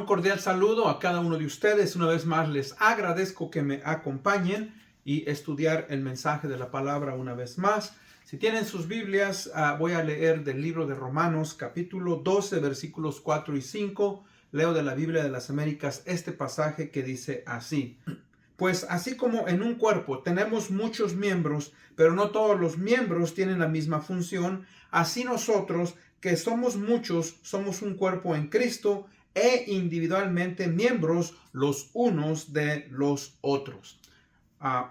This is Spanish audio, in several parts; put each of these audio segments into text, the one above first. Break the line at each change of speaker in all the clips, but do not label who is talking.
cordial saludo a cada uno de ustedes. Una vez más les agradezco que me acompañen y estudiar el mensaje de la palabra una vez más. Si tienen sus Biblias, voy a leer del libro de Romanos capítulo 12 versículos 4 y 5. Leo de la Biblia de las Américas este pasaje que dice así: Pues así como en un cuerpo tenemos muchos miembros, pero no todos los miembros tienen la misma función, así nosotros, que somos muchos, somos un cuerpo en Cristo e individualmente miembros los unos de los otros.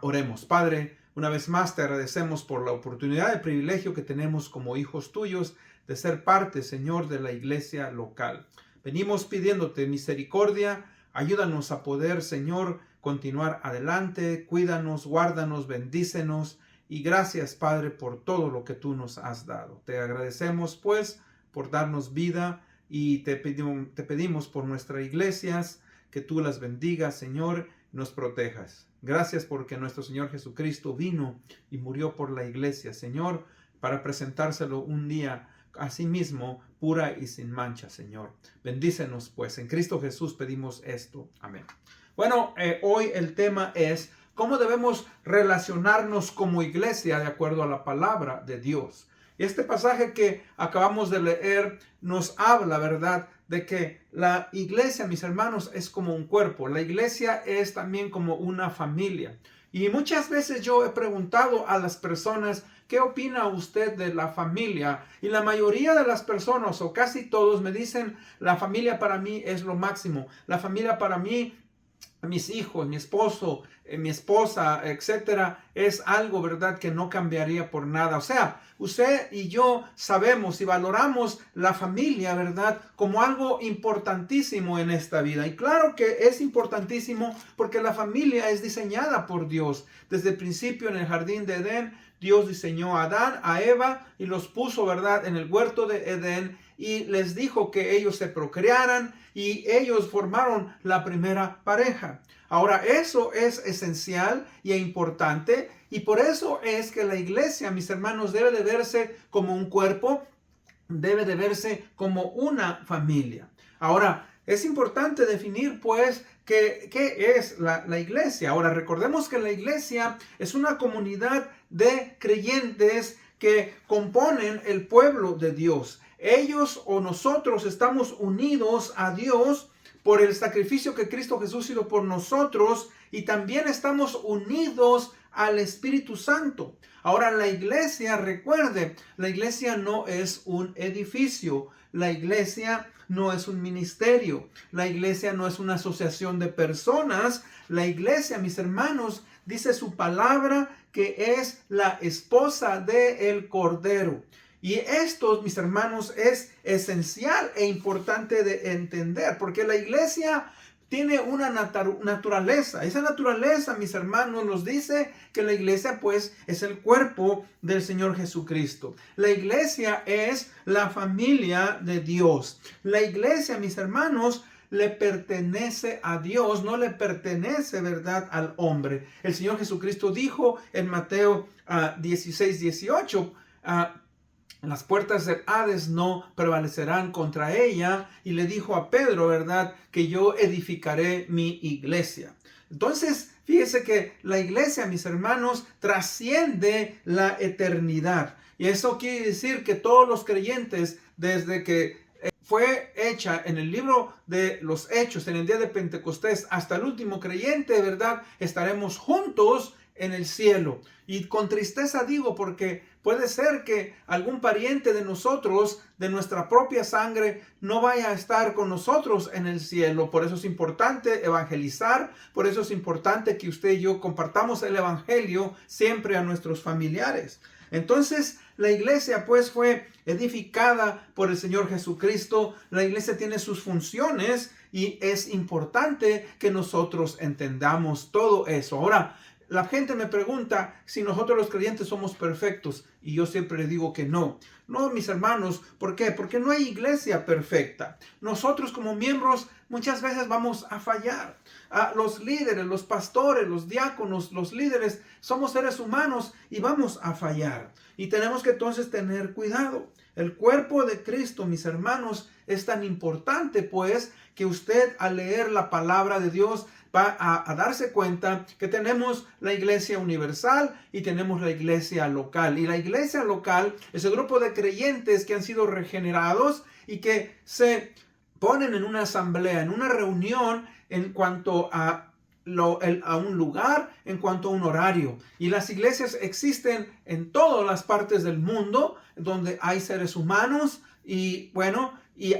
Oremos. Padre, una vez más te agradecemos por la oportunidad y privilegio que tenemos como hijos tuyos de ser parte, Señor, de la iglesia local. Venimos pidiéndote misericordia. Ayúdanos a poder, Señor, continuar adelante. Cuídanos, guárdanos, bendícenos. Y gracias, Padre, por todo lo que tú nos has dado. Te agradecemos, pues, por darnos vida y te pedimos por nuestras iglesias, que tú las bendigas, Señor, y nos protejas. Gracias porque nuestro Señor Jesucristo vino y murió por la iglesia, Señor, para presentárselo un día a sí mismo, pura y sin mancha, Señor. Bendícenos, pues. En Cristo Jesús pedimos esto. Amén. Bueno, hoy el tema es cómo debemos relacionarnos como iglesia de acuerdo a la palabra de Dios. Este pasaje que acabamos de leer nos habla, ¿verdad?, de que la iglesia, mis hermanos, es como un cuerpo. La iglesia es también como una familia. Y muchas veces yo he preguntado a las personas, ¿qué opina usted de la familia? Y la mayoría de las personas, o casi todos, me dicen, la familia para mí es lo máximo. La familia para mí, mis hijos, mi esposo, mi esposa, etcétera, es algo, ¿verdad?, que no cambiaría por nada. O sea, usted y yo sabemos y valoramos la familia, ¿verdad?, como algo importantísimo en esta vida. Y claro que es importantísimo porque la familia es diseñada por Dios. Desde el principio en el jardín de Edén, Dios diseñó a Adán, a Eva y los puso, ¿verdad?, en el huerto de Edén y les dijo que ellos se procrearan y ellos formaron la primera pareja. Ahora, eso es esencial y importante y por eso es que la iglesia, mis hermanos, debe de verse como un cuerpo, debe de verse como una familia. Ahora, es importante definir, pues, qué es la iglesia. Ahora, recordemos que la iglesia es una comunidad de creyentes que componen el pueblo de Dios. Ellos o nosotros estamos unidos a Dios por el sacrificio que Cristo Jesús hizo por nosotros y también estamos unidos al Espíritu Santo. Ahora, la iglesia, recuerde, la iglesia no es un edificio, la iglesia no es un ministerio, la iglesia no es una asociación de personas. La iglesia, mis hermanos, dice su palabra que es la esposa del Cordero. Y esto, mis hermanos, es esencial e importante de entender, porque la iglesia tiene una naturaleza. Esa naturaleza, mis hermanos, nos dice que la iglesia, pues, es el cuerpo del Señor Jesucristo. La iglesia es la familia de Dios. La iglesia, mis hermanos, le pertenece a Dios, no le pertenece, ¿verdad?, al hombre. El Señor Jesucristo dijo en Mateo 16:18, las puertas del Hades no prevalecerán contra ella. Y le dijo a Pedro, ¿verdad?, que yo edificaré mi iglesia. Entonces, fíjese que la iglesia, mis hermanos, trasciende la eternidad. Y eso quiere decir que todos los creyentes, desde que fue hecha en el libro de los Hechos, en el día de Pentecostés, hasta el último creyente, ¿verdad?, estaremos juntos en el cielo. Y con tristeza digo, porque puede ser que algún pariente de nosotros, de nuestra propia sangre, no vaya a estar con nosotros en el cielo. Por eso es importante evangelizar, por eso es importante que usted y yo compartamos el evangelio siempre a nuestros familiares. Entonces, la iglesia, pues, fue edificada por el Señor Jesucristo. La iglesia tiene sus funciones y es importante que nosotros entendamos todo eso. Ahora, la gente me pregunta si nosotros los creyentes somos perfectos y yo siempre le digo que no. No, mis hermanos, ¿por qué? Porque no hay iglesia perfecta. Nosotros como miembros muchas veces vamos a fallar. Los líderes, los pastores, los diáconos, los líderes, somos seres humanos y vamos a fallar. Y tenemos que entonces tener cuidado. El cuerpo de Cristo, mis hermanos, es tan importante pues que usted al leer la palabra de Dios va a darse cuenta que tenemos la iglesia universal y tenemos la iglesia local. Y la iglesia local es el grupo de creyentes que han sido regenerados y que se ponen en una asamblea, en una reunión en cuanto a un lugar, en cuanto a un horario. Y las iglesias existen en todas las partes del mundo donde hay seres humanos y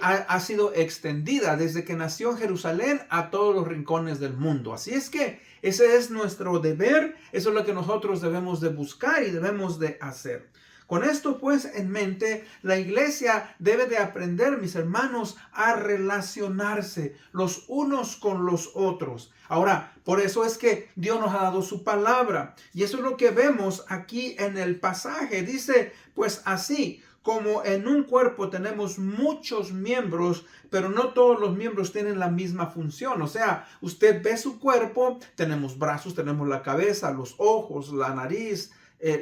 ha sido extendida desde que nació en Jerusalén a todos los rincones del mundo. Así es que ese es nuestro deber, eso es lo que nosotros debemos de buscar y debemos de hacer. Con esto pues en mente, la iglesia debe de aprender, mis hermanos, a relacionarse los unos con los otros. Ahora, por eso es que Dios nos ha dado su palabra. Y eso es lo que vemos aquí en el pasaje. Dice, pues así como en un cuerpo tenemos muchos miembros, pero no todos los miembros tienen la misma función. O sea, usted ve su cuerpo, tenemos brazos, tenemos la cabeza, los ojos, la nariz,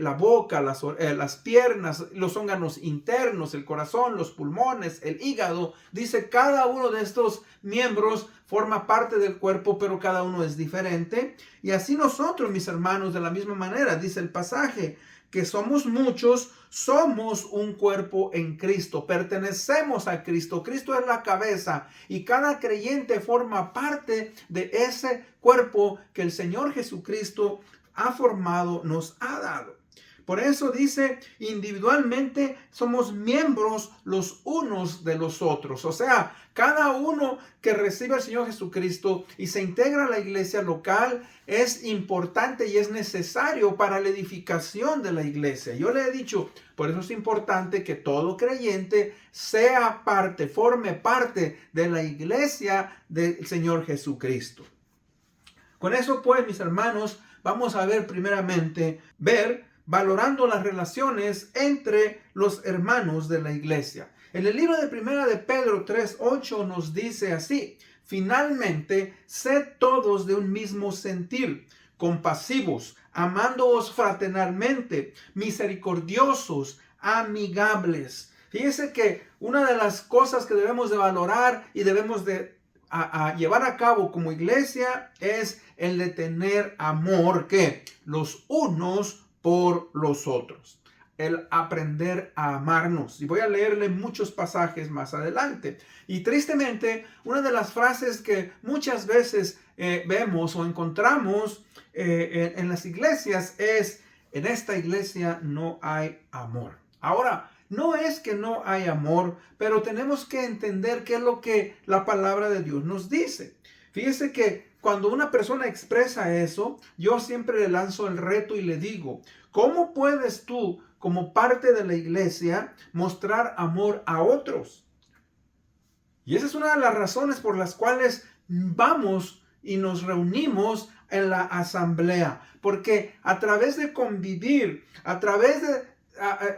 la boca, las piernas, los órganos internos, el corazón, los pulmones, el hígado. Dice, cada uno de estos miembros forma parte del cuerpo, pero cada uno es diferente. Y así nosotros, mis hermanos, de la misma manera, dice el pasaje, que somos muchos, somos un cuerpo en Cristo, pertenecemos a Cristo. Cristo es la cabeza y cada creyente forma parte de ese cuerpo que el Señor Jesucristo ha formado, nos ha dado. Por eso dice, individualmente somos miembros los unos de los otros. O sea, cada uno que recibe al Señor Jesucristo y se integra a la iglesia local es importante y es necesario para la edificación de la iglesia. Yo le he dicho, por eso es importante que todo creyente sea parte, forme parte de la iglesia del Señor Jesucristo. Con eso pues, mis hermanos, vamos a ver primeramente, valorando las relaciones entre los hermanos de la iglesia. En el libro de Primera de Pedro 3:8 nos dice así: finalmente, sed todos de un mismo sentir, compasivos, amándoos fraternalmente, misericordiosos, amigables. Fíjese que una de las cosas que debemos de valorar y debemos de llevar a cabo como iglesia es el de tener amor, que los unos por los otros, el aprender a amarnos. Y voy a leerle muchos pasajes más adelante. Y tristemente, una de las frases que muchas veces vemos o encontramos en las iglesias es: en esta iglesia no hay amor. Ahora, no es que no hay amor, pero tenemos que entender qué es lo que la palabra de Dios nos dice. Fíjese que cuando una persona expresa eso, yo siempre le lanzo el reto y le digo, ¿cómo puedes tú, como parte de la iglesia, mostrar amor a otros? Y esa es una de las razones por las cuales vamos y nos reunimos en la asamblea. Porque a través de convivir, a través de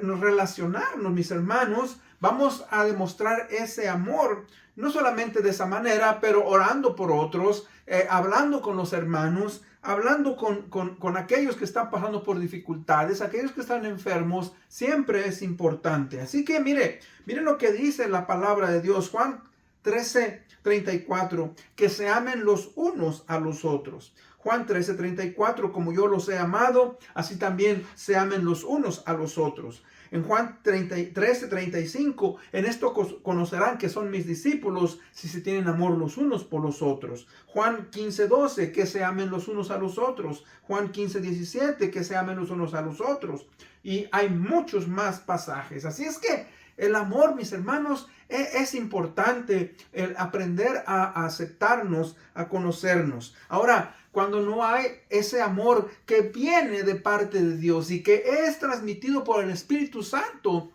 relacionarnos, mis hermanos, vamos a demostrar ese amor, no solamente de esa manera, pero orando por otros, hablando con los hermanos, hablando con aquellos que están pasando por dificultades, aquellos que están enfermos, siempre es importante. Así que mire lo que dice la palabra de Dios, Juan 13:34, que se amen los unos a los otros. Juan 13:34, como yo los he amado, así también se amen los unos a los otros. En Juan 13:35, en esto conocerán que son mis discípulos si se tienen amor los unos por los otros. Juan 15:12, que se amen los unos a los otros. Juan 15:17, que se amen los unos a los otros. Y hay muchos más pasajes. Así es que el amor, mis hermanos, es importante el aprender a aceptarnos, a conocernos. Ahora, cuando no hay ese amor que viene de parte de Dios y que es transmitido por el Espíritu Santo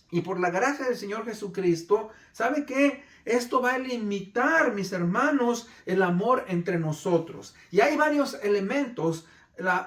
y por la gracia del Señor Jesucristo, ¿sabe qué? Esto va a limitar, mis hermanos, el amor entre nosotros. Y hay varios elementos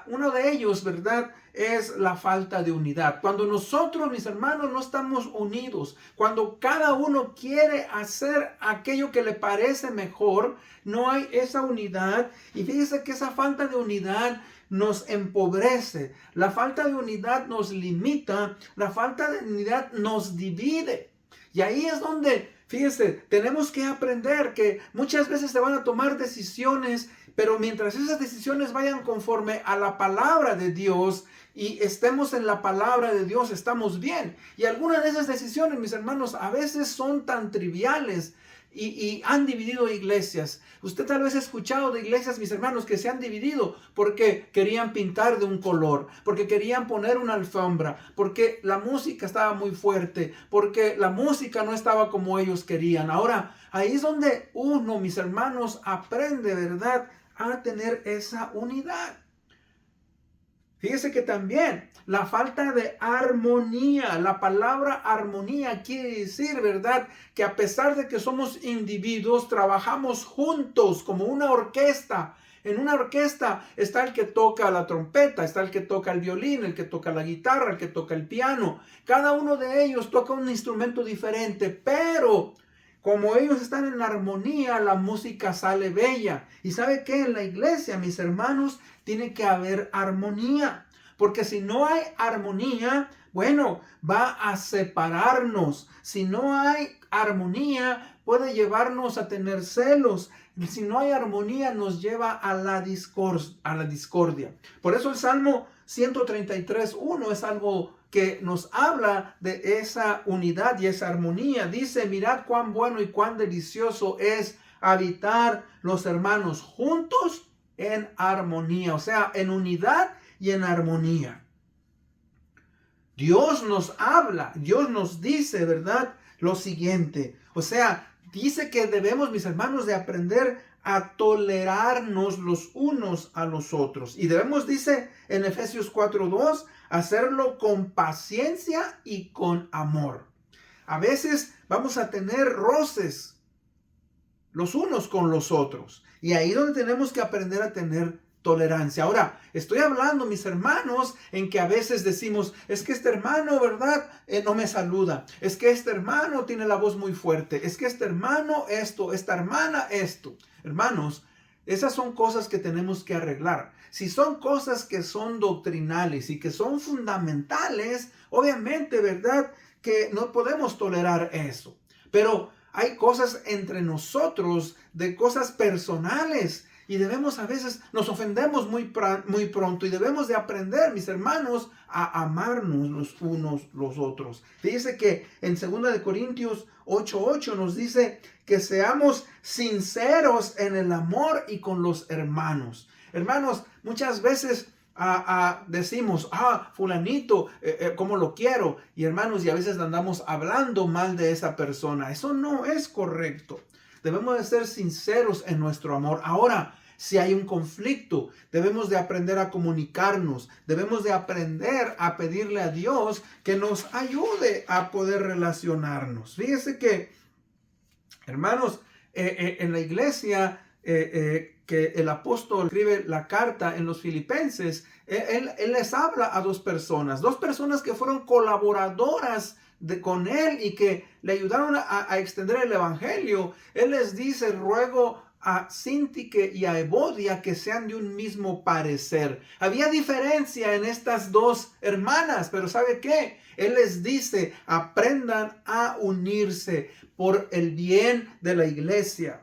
uno de ellos, ¿verdad?, es la falta de unidad. Cuando nosotros, mis hermanos, no estamos unidos, cuando cada uno quiere hacer aquello que le parece mejor, no hay esa unidad. Y fíjese que esa falta de unidad nos empobrece, la falta de unidad nos limita, la falta de unidad nos divide. Y ahí es donde, fíjese, tenemos que aprender que muchas veces se van a tomar decisiones, pero mientras esas decisiones vayan conforme a la palabra de Dios y estemos en la palabra de Dios, estamos bien. Y algunas de esas decisiones, mis hermanos, a veces son tan triviales y han dividido iglesias. Usted tal vez ha escuchado de iglesias, mis hermanos, que se han dividido porque querían pintar de un color, porque querían poner una alfombra, porque la música estaba muy fuerte, porque la música no estaba como ellos querían. Ahora, ahí es donde uno, mis hermanos, aprende, ¿verdad?, a tener esa unidad. Fíjese que también la falta de armonía, la palabra armonía quiere decir, ¿verdad?, que a pesar de que somos individuos, trabajamos juntos como una orquesta. En una orquesta está el que toca la trompeta, está el que toca el violín, el que toca la guitarra, el que toca el piano. Cada uno de ellos toca un instrumento diferente, pero como ellos están en armonía, la música sale bella. ¿Y sabe qué? En la iglesia, mis hermanos, tiene que haber armonía. Porque si no hay armonía, bueno, va a separarnos. Si no hay armonía, puede llevarnos a tener celos. Si no hay armonía, nos lleva a la discordia. Por eso el Salmo 133:1 es algo que nos habla de esa unidad y esa armonía. Dice, mirad cuán bueno y cuán delicioso es habitar los hermanos juntos en armonía, o sea, en unidad y en armonía. Dios nos habla, Dios nos dice, ¿verdad?, lo siguiente. O sea, dice que debemos, mis hermanos, de aprender a tolerarnos los unos a los otros. Y debemos, dice en Efesios 4:2, hacerlo con paciencia y con amor. A veces vamos a tener roces los unos con los otros. Y ahí es donde tenemos que aprender a tener tolerancia. Ahora, estoy hablando, mis hermanos, en que a veces decimos, es que este hermano, ¿verdad?, no me saluda. Es que este hermano tiene la voz muy fuerte. Es que este hermano esto, esta hermana esto. Hermanos, esas son cosas que tenemos que arreglar. Si son cosas que son doctrinales y que son fundamentales, obviamente, ¿verdad?, que no podemos tolerar eso. Pero hay cosas entre nosotros, de cosas personales, y debemos, a veces nos ofendemos muy pronto, y debemos de aprender, mis hermanos, a amarnos los unos los otros. Dice que en 2 Corintios 8:8 nos dice que seamos sinceros en el amor y con los hermanos. Hermanos, muchas veces decimos, fulanito, cómo lo quiero. Y hermanos, y a veces andamos hablando mal de esa persona. Eso no es correcto. Debemos de ser sinceros en nuestro amor. Ahora, si hay un conflicto, debemos de aprender a comunicarnos. Debemos de aprender a pedirle a Dios que nos ayude a poder relacionarnos. Fíjese que, hermanos, en la iglesia, que el apóstol escribe la carta en los Filipenses, él les habla a dos personas que fueron colaboradoras con él y que le ayudaron a extender el evangelio. Él les dice, ruego a Síntique y a Evodia que sean de un mismo parecer. Había diferencia en estas dos hermanas, pero ¿sabe qué? Él les dice, aprendan a unirse por el bien de la iglesia.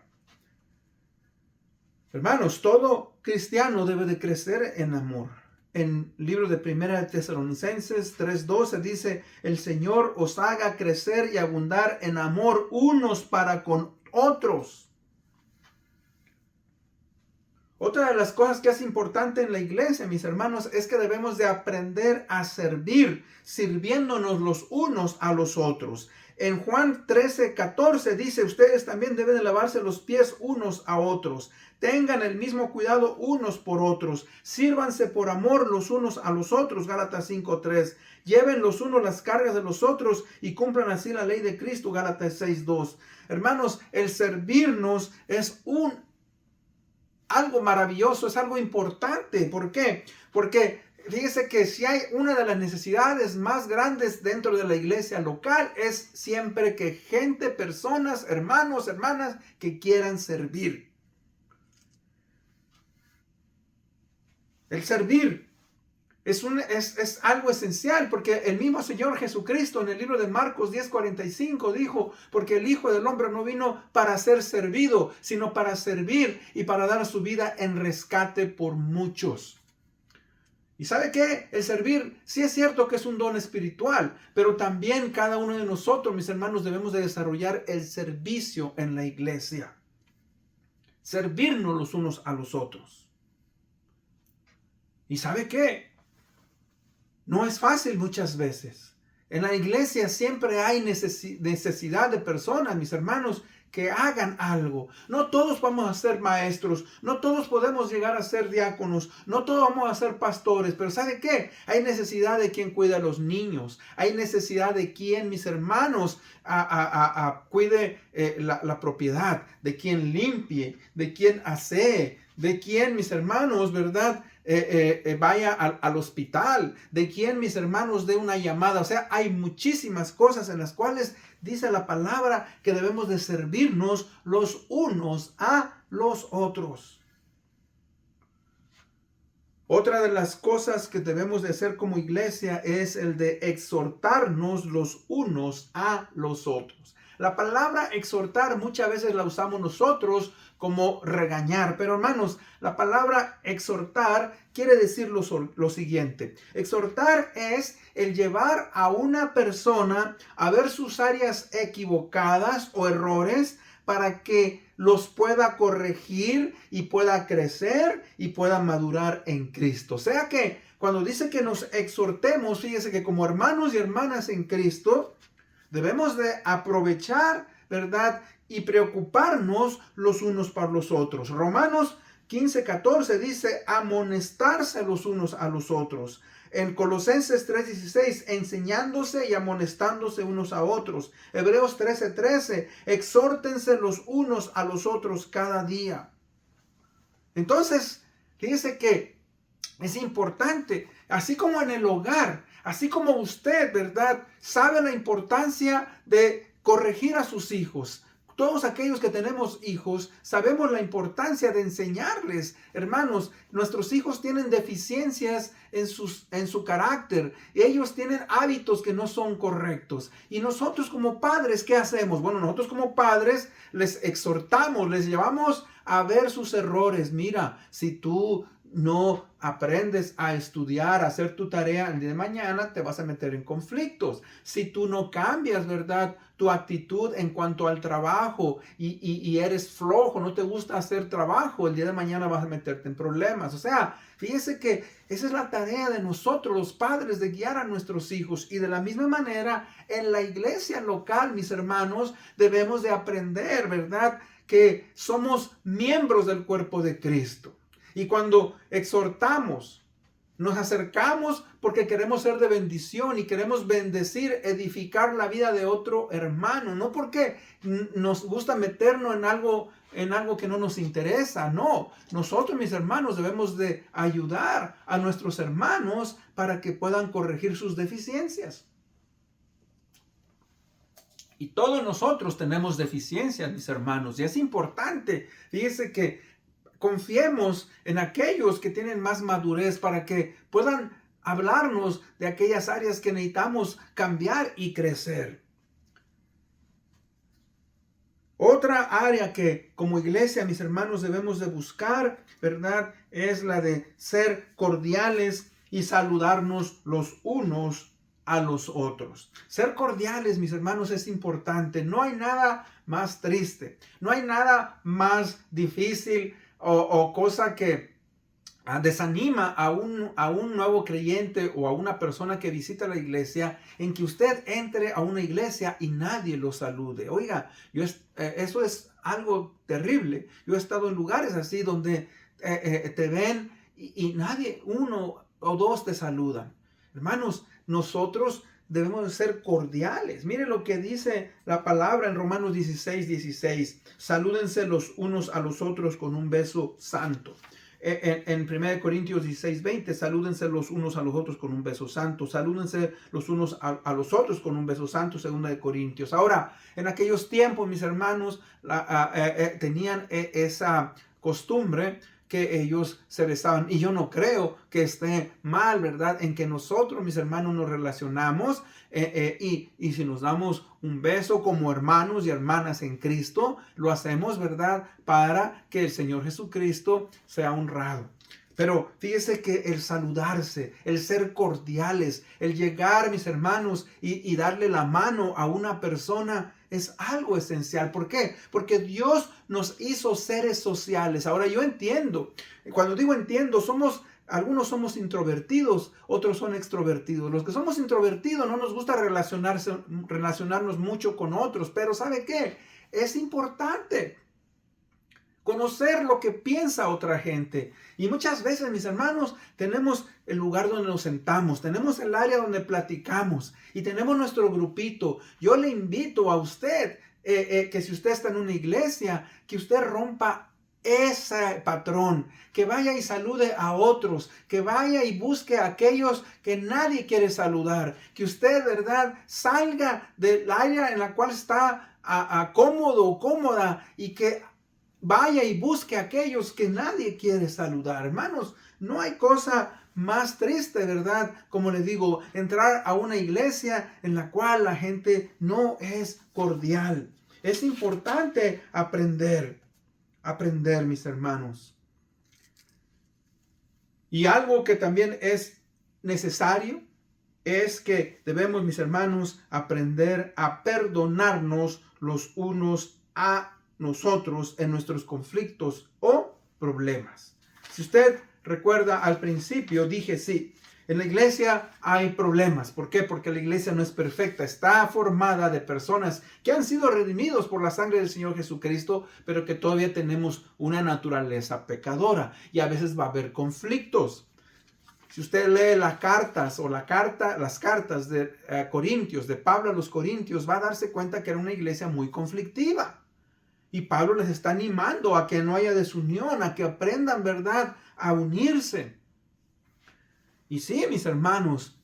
Hermanos, todo cristiano debe de crecer en amor. En el libro de 1 Tesalonicenses 3:12 dice, el Señor os haga crecer y abundar en amor unos para con otros. Otra de las cosas que es importante en la iglesia, mis hermanos, es que debemos de aprender a servir, sirviéndonos los unos a los otros. En Juan 13:14 dice, ustedes también deben de lavarse los pies unos a otros. Tengan el mismo cuidado unos por otros. Sírvanse por amor los unos a los otros. Gálatas 5:3. Lleven los unos las cargas de los otros y cumplan así la ley de Cristo. Gálatas 6:2. Hermanos, el servirnos es un algo maravilloso, es algo importante. ¿Por qué? Porque fíjese que si hay una de las necesidades más grandes dentro de la iglesia local, es siempre que gente, personas, hermanos, hermanas que quieran servir. El servir es algo esencial, porque el mismo Señor Jesucristo en el libro de Marcos 10:45 dijo, porque el Hijo del Hombre no vino para ser servido, sino para servir y para dar su vida en rescate por muchos. ¿Y sabe qué? El servir sí es cierto que es un don espiritual, pero también cada uno de nosotros, mis hermanos, debemos de desarrollar el servicio en la iglesia. Servirnos los unos a los otros. ¿Y sabe qué? No es fácil muchas veces. En la iglesia siempre hay necesidad de personas, mis hermanos, que hagan algo. No todos vamos a ser maestros, no todos podemos llegar a ser diáconos, no todos vamos a ser pastores, pero ¿sabe qué? Hay necesidad de quien cuida a los niños, hay necesidad de quien, mis hermanos, cuide la propiedad, de quien limpie, de quien asee, de quien, mis hermanos, ¿verdad? Vaya al hospital, de quien, mis hermanos, dé una llamada. O sea, hay muchísimas cosas en las cuales dice la palabra que debemos de servirnos los unos a los otros. Otra de las cosas que debemos de hacer como iglesia es el de exhortarnos los unos a los otros. La palabra exhortar muchas veces la usamos nosotros como regañar, pero hermanos, la palabra exhortar quiere decir lo siguiente. Exhortar es el llevar a una persona a ver sus áreas equivocadas o errores para que los pueda corregir y pueda crecer y pueda madurar en Cristo. O sea que cuando dice que nos exhortemos, fíjese que como hermanos y hermanas en Cristo, debemos de aprovechar, ¿verdad? Y preocuparnos los unos por los otros. Romanos 15:14 dice, amonestarse los unos a los otros. En Colosenses 3:16, enseñándose y amonestándose unos a otros. Hebreos 13:13, exhórtense los unos a los otros cada día. Entonces, fíjese que es importante, así como en el hogar, así como usted, ¿verdad?, sabe la importancia de corregir a sus hijos. Todos aquellos que tenemos hijos sabemos la importancia de enseñarles. Hermanos, nuestros hijos tienen deficiencias en su carácter. Ellos tienen hábitos que no son correctos. Y nosotros como padres, ¿qué hacemos? Bueno, nosotros como padres les exhortamos, les llevamos a ver sus errores. Mira, si tú no aprendes a estudiar, a hacer tu tarea el día de mañana, te vas a meter en conflictos. Si tú no cambias, ¿verdad?, tu actitud en cuanto al trabajo y eres flojo, no te gusta hacer trabajo, el día de mañana vas a meterte en problemas. O sea, fíjese que esa es la tarea de nosotros, los padres, de guiar a nuestros hijos. Y de la misma manera, en la iglesia local, mis hermanos, debemos de aprender, ¿verdad?, que somos miembros del cuerpo de Cristo. Y cuando exhortamos, nos acercamos porque queremos ser de bendición y queremos bendecir, edificar la vida de otro hermano. No porque nos gusta meternos en algo que no nos interesa. No, nosotros, mis hermanos, debemos de ayudar a nuestros hermanos para que puedan corregir sus deficiencias. Y todos nosotros tenemos deficiencias, mis hermanos. Y es importante, fíjese que confiemos en aquellos que tienen más madurez para que puedan hablarnos de aquellas áreas que necesitamos cambiar y crecer. Otra área que como iglesia, mis hermanos, debemos de buscar, ¿verdad?, es la de ser cordiales y saludarnos los unos a los otros. Ser cordiales, mis hermanos, es importante. No hay nada más triste, no hay nada más difícil o cosa que desanima a un nuevo creyente o a una persona que visita la iglesia, en que usted entre a una iglesia y nadie lo salude. Oiga, eso es algo terrible. Yo he estado en lugares así donde te ven y nadie, uno o dos te saludan. Hermanos, nosotros debemos de ser cordiales. Mire lo que dice la palabra en Romanos 16:16. Salúdense los unos a los otros con un beso santo. En 1 Corintios 16:20, salúdense los unos a los otros con un beso santo. Salúdense los unos a los otros con un beso santo, 2 Corintios. Ahora, en aquellos tiempos, mis hermanos tenían esa costumbre que ellos se besaban. Y yo no creo que esté mal, ¿verdad? En que nosotros, mis hermanos, nos relacionamos y si nos damos un beso como hermanos y hermanas en Cristo, lo hacemos, ¿verdad? Para que el Señor Jesucristo sea honrado. Pero fíjese que el saludarse, el ser cordiales, el llegar, mis hermanos, y darle la mano a una persona es algo esencial. ¿Por qué? Porque Dios nos hizo seres sociales. Ahora yo entiendo, cuando digo entiendo, algunos somos introvertidos, otros son extrovertidos. Los que somos introvertidos no nos gusta relacionarnos mucho con otros, pero ¿sabe qué? Es importante conocer lo que piensa otra gente. Y muchas veces, mis hermanos, tenemos el lugar donde nos sentamos, tenemos el área donde platicamos y tenemos nuestro grupito. Yo le invito a usted que si usted está en una iglesia, que usted rompa ese patrón, que vaya y salude a otros, que vaya y busque a aquellos que nadie quiere saludar, que usted, ¿verdad?, salga del área en la cual está cómodo o cómoda y que vaya y busque a aquellos que nadie quiere saludar. Hermanos, no hay cosa más triste, ¿verdad? Como les digo, entrar a una iglesia en la cual la gente no es cordial. Es importante aprender, mis hermanos. Y algo que también es necesario es que debemos, mis hermanos, aprender a perdonarnos los unos a nosotros en nuestros conflictos o problemas. Si usted recuerda, al principio dije sí, en la iglesia hay problemas. ¿Por qué? Porque la iglesia no es perfecta. Está formada de personas que han sido redimidos por la sangre del Señor Jesucristo, pero que todavía tenemos una naturaleza pecadora y a veces va a haber conflictos. Si usted lee las cartas de Corintios, de Pablo a los Corintios, va a darse cuenta que era una iglesia muy conflictiva. Y Pablo les está animando a que no haya desunión, a que aprendan, ¿verdad?, a unirse. Y sí, mis hermanos,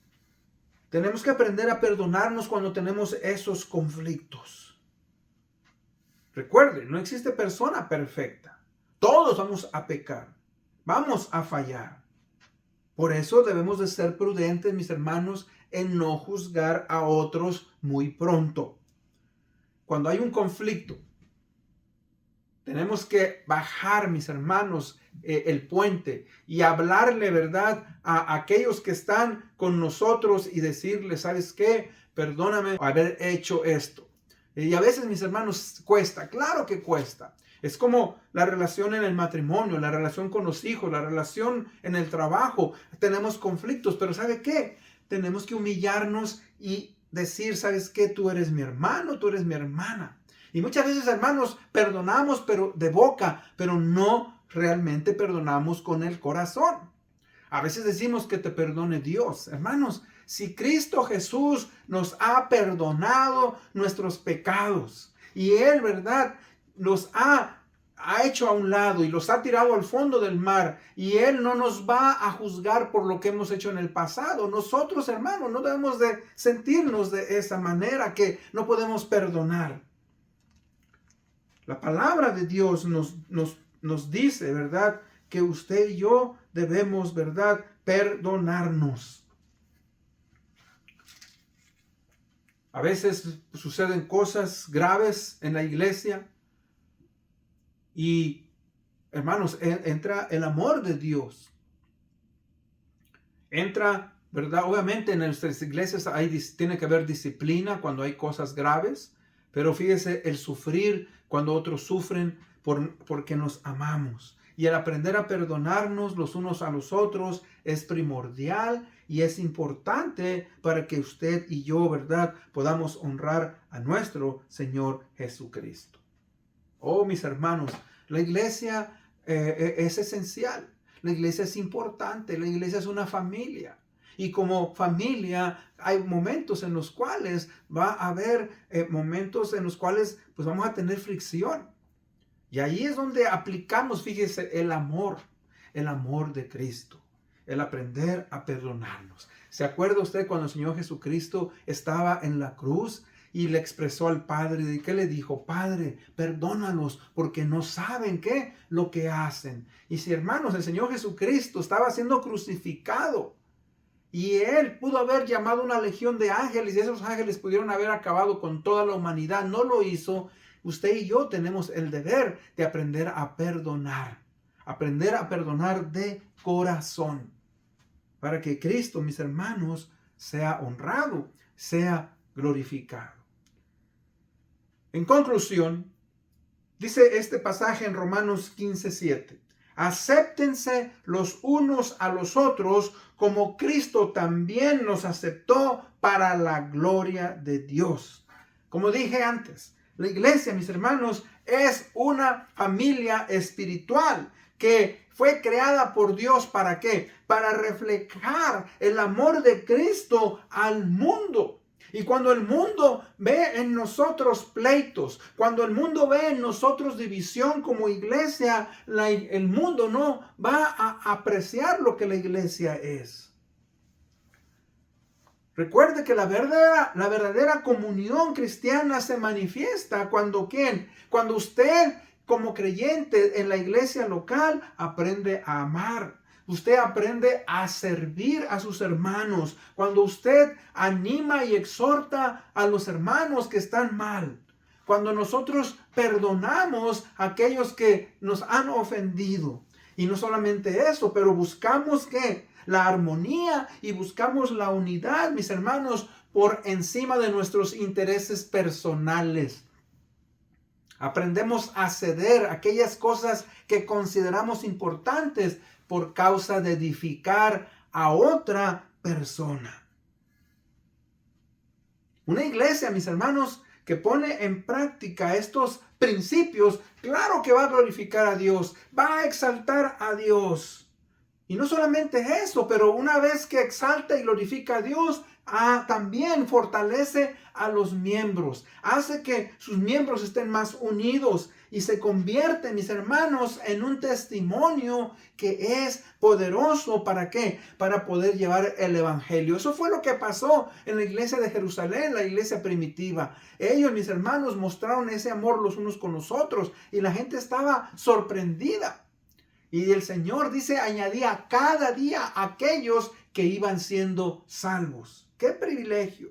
tenemos que aprender a perdonarnos cuando tenemos esos conflictos. Recuerden, no existe persona perfecta. Todos vamos a pecar, vamos a fallar. Por eso debemos de ser prudentes, mis hermanos, en no juzgar a otros muy pronto. Cuando hay un conflicto, tenemos que bajar, mis hermanos, el puente y hablarle, ¿verdad?, a aquellos que están con nosotros y decirles, ¿sabes qué? Perdóname haber hecho esto. Y a veces, mis hermanos, cuesta. Claro que cuesta. Es como la relación en el matrimonio, la relación con los hijos, la relación en el trabajo. Tenemos conflictos, pero ¿sabe qué? Tenemos que humillarnos y decir, ¿sabes qué? Tú eres mi hermano, tú eres mi hermana. Y muchas veces, hermanos, perdonamos pero de boca, pero no realmente perdonamos con el corazón. A veces decimos que te perdone Dios. Hermanos, si Cristo Jesús nos ha perdonado nuestros pecados y Él, ¿verdad?, los ha hecho a un lado y los ha tirado al fondo del mar, y Él no nos va a juzgar por lo que hemos hecho en el pasado. Nosotros, hermanos, no debemos de sentirnos de esa manera que no podemos perdonar. La palabra de Dios nos dice, ¿verdad?, que usted y yo debemos, ¿verdad?, perdonarnos. A veces suceden cosas graves en la iglesia y, hermanos, entra el amor de Dios. Entra, ¿verdad? Obviamente en nuestras iglesias tiene que haber disciplina cuando hay cosas graves, pero fíjese, el sufrir cuando otros sufren porque nos amamos. Y el aprender a perdonarnos los unos a los otros es primordial y es importante para que usted y yo, ¿verdad?, podamos honrar a nuestro Señor Jesucristo. Oh, mis hermanos, la iglesia es esencial. La iglesia es importante. La iglesia es una familia. Y como familia hay momentos en los cuales va a haber momentos en los cuales pues vamos a tener fricción. Y ahí es donde aplicamos, fíjese, el amor de Cristo, el aprender a perdonarnos. ¿Se acuerda usted cuando el Señor Jesucristo estaba en la cruz y le expresó al Padre, ¿de qué le dijo? Padre, perdónalos porque no saben qué lo que hacen? Y si, hermanos, el Señor Jesucristo estaba siendo crucificado y Él pudo haber llamado una legión de ángeles y esos ángeles pudieron haber acabado con toda la humanidad, no lo hizo. Usted y yo tenemos el deber de aprender a perdonar de corazón, para que Cristo, mis hermanos, sea honrado, sea glorificado. En conclusión, dice este pasaje en Romanos 15:7, acéptense los unos a los otros como Cristo también nos aceptó para la gloria de Dios. Como dije antes, la iglesia, mis hermanos, es una familia espiritual que fue creada por Dios. ¿Para qué? Para reflejar el amor de Cristo al mundo. Y cuando el mundo ve en nosotros pleitos, cuando el mundo ve en nosotros división como iglesia, el mundo no va a apreciar lo que la iglesia es. Recuerde que la verdadera comunión cristiana se manifiesta cuando ¿quién? Cuando usted como creyente en la iglesia local aprende a amar. Usted aprende a servir a sus hermanos. Cuando usted anima y exhorta a los hermanos que están mal. Cuando nosotros perdonamos a aquellos que nos han ofendido. Y no solamente eso, pero buscamos ¿qué? La armonía y buscamos la unidad, mis hermanos, por encima de nuestros intereses personales. Aprendemos a ceder aquellas cosas que consideramos importantes por causa de edificar a otra persona. Una iglesia, mis hermanos, que pone en práctica estos principios, claro que va a glorificar a Dios, va a exaltar a Dios. Y no solamente eso, pero una vez que exalta y glorifica a Dios, también fortalece a los miembros. Hace que sus miembros estén más unidos y se convierte, mis hermanos, en un testimonio que es poderoso. ¿Para qué? Para poder llevar el evangelio. Eso fue lo que pasó en la iglesia de Jerusalén, la iglesia primitiva. Ellos, mis hermanos, mostraron ese amor los unos con los otros y la gente estaba sorprendida. Y el Señor dice, añadía cada día aquellos que iban siendo salvos. ¡Qué privilegio!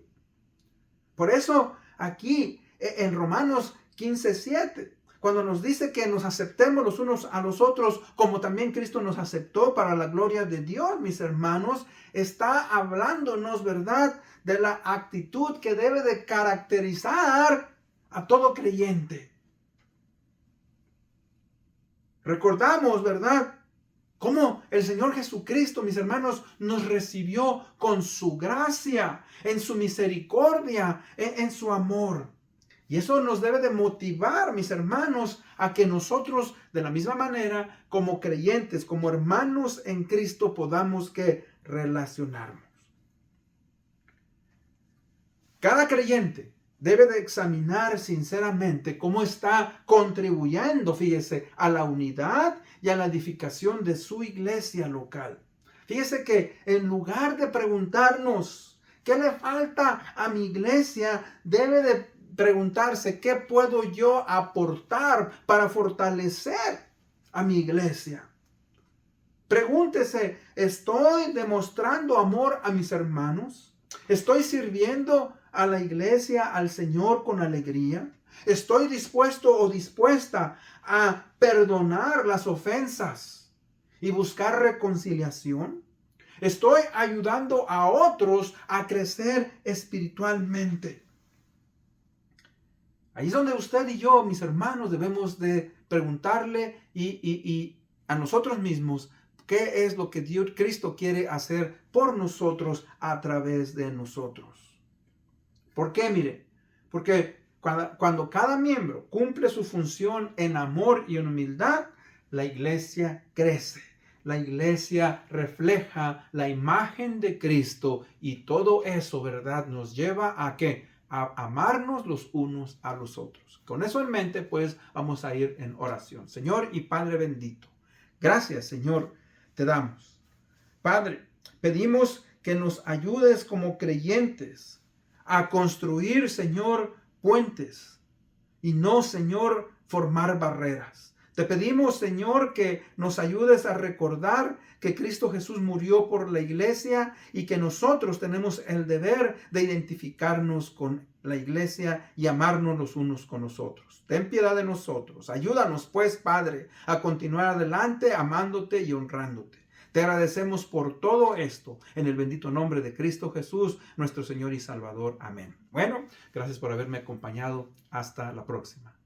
Por eso aquí en Romanos 15:7, cuando nos dice que nos aceptemos los unos a los otros, como también Cristo nos aceptó para la gloria de Dios, mis hermanos, está hablándonos, ¿verdad?, de la actitud que debe de caracterizar a todo creyente. Recordamos, ¿verdad?, cómo el Señor Jesucristo, mis hermanos, nos recibió con su gracia, en su misericordia, en su amor. Y eso nos debe de motivar, mis hermanos, a que nosotros, de la misma manera, como creyentes, como hermanos en Cristo, podamos que relacionarnos. Cada creyente debe de examinar sinceramente cómo está contribuyendo, fíjese, a la unidad y a la edificación de su iglesia local. Fíjese que en lugar de preguntarnos qué le falta a mi iglesia, debe de preguntarse qué puedo yo aportar para fortalecer a mi iglesia. Pregúntese, ¿estoy demostrando amor a mis hermanos? ¿Estoy sirviendo a la iglesia, al Señor con alegría? ¿Estoy dispuesto o dispuesta a perdonar las ofensas y buscar reconciliación? ¿Estoy ayudando a otros a crecer espiritualmente? Ahí es donde usted y yo, mis hermanos, debemos de preguntarle y a nosotros mismos qué es lo que Cristo quiere hacer por nosotros a través de nosotros. ¿Por qué? Mire, porque cuando cada miembro cumple su función en amor y en humildad, la iglesia crece, la iglesia refleja la imagen de Cristo y todo eso, ¿verdad? Nos lleva a ¿qué? A amarnos los unos a los otros. Con eso en mente, pues vamos a ir en oración. Señor y Padre bendito, gracias, Señor, te damos. Padre, pedimos que nos ayudes como creyentes a construir, Señor, puentes y no, Señor, formar barreras. Te pedimos, Señor, que nos ayudes a recordar que Cristo Jesús murió por la iglesia y que nosotros tenemos el deber de identificarnos con la iglesia y amarnos los unos con los otros. Ten piedad de nosotros. Ayúdanos, pues, Padre, a continuar adelante amándote y honrándote. Te agradecemos por todo esto en el bendito nombre de Cristo Jesús, nuestro Señor y Salvador. Amén. Bueno, gracias por haberme acompañado. Hasta la próxima.